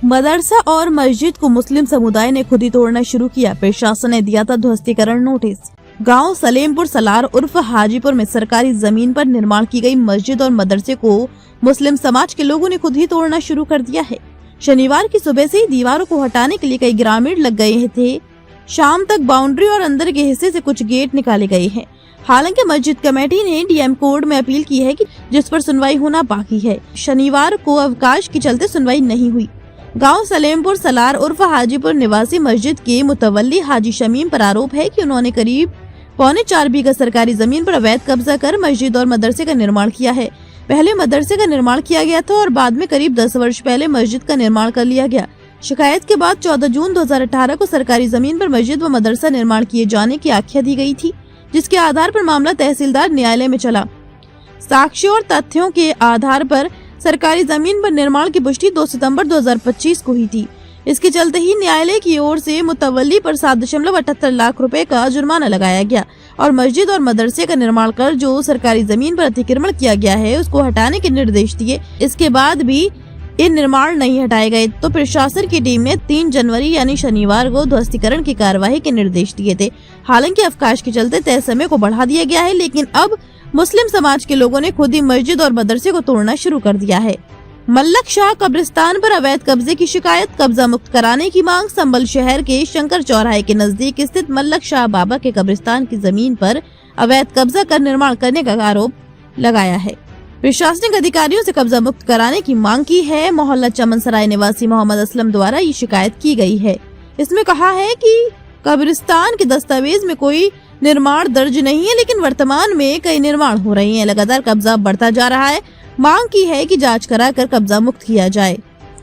मदरसा और मस्जिद को मुस्लिम समुदाय ने खुद ही तोड़ना शुरू किया। प्रशासन ने दिया था ध्वस्तीकरण नोटिस। गांव सलेमपुर सलार उर्फ हाजीपुर में सरकारी जमीन पर निर्माण की गई मस्जिद और मदरसे को मुस्लिम समाज के लोगों ने खुद ही तोड़ना शुरू कर दिया है। शनिवार की सुबह से ही दीवारों को हटाने के लिए कई ग्रामीण लग गए थे। शाम तक बाउंड्री और अंदर के हिस्से से कुछ गेट निकाले गए हैं। हालांकि मस्जिद कमेटी ने डीएम कोर्ट में अपील की है कि जिस पर सुनवाई होना बाकी है। शनिवार को अवकाश के चलते सुनवाई नहीं हुई। गांव सलेमपुर सलार उर्फ हाजीपुर निवासी मस्जिद के मुतवल्ली हाजी शमीम पर आरोप है कि उन्होंने करीब 4.25 बीघा सरकारी जमीन पर अवैध कब्जा कर मस्जिद और मदरसे का निर्माण किया है। पहले मदरसे का निर्माण किया गया था और बाद में करीब 10 वर्ष पहले मस्जिद का निर्माण कर लिया गया। शिकायत के बाद 14 जून 2018 को सरकारी जमीन पर मस्जिद व मदरसा निर्माण किए जाने की आख्या दी गई थी, जिसके आधार पर मामला तहसीलदार न्यायालय में चला। साक्ष्यों और तथ्यों के आधार पर सरकारी जमीन पर निर्माण की पुष्टि 2 सितंबर 2025 को हुई थी। इसके चलते ही न्यायालय की ओर से मुतवल्ली पर 7.78 लाख रुपए का जुर्माना लगाया गया और मस्जिद और मदरसे का निर्माण कर जो सरकारी जमीन पर अतिक्रमण किया गया है उसको हटाने के निर्देश दिए। इसके बाद भी ये निर्माण नहीं हटाए गए तो प्रशासन की टीम ने 3 जनवरी यानी शनिवार को ध्वस्तीकरण की कार्यवाही के निर्देश दिए थे। हालांकि अवकाश के चलते तय समय को बढ़ा दिया गया है, लेकिन अब मुस्लिम समाज के लोगों ने खुद ही मस्जिद और मदरसे को तोड़ना शुरू कर दिया है। मल्लक शाह कब्रिस्तान पर अवैध कब्जे की शिकायत, कब्जा मुक्त कराने की मांग। संभल शहर के शंकर चौराहे के नजदीक स्थित मल्लक शाह बाबा के कब्रिस्तान की जमीन पर अवैध कब्जा कर निर्माण करने का आरोप लगाया है। प्रशासनिक अधिकारियों से कब्जा मुक्त कराने की मांग की है। मोहल्ला चमनसराय निवासी मोहम्मद असलम द्वारा ये शिकायत की गई है। इसमें कहा है कि कब्रिस्तान के दस्तावेज में कोई निर्माण दर्ज नहीं है, लेकिन वर्तमान में कई निर्माण हो रहे हैं। लगातार कब्जा बढ़ता जा रहा है। मांग की है कि जांच कराकर कब्जा मुक्त किया जाए।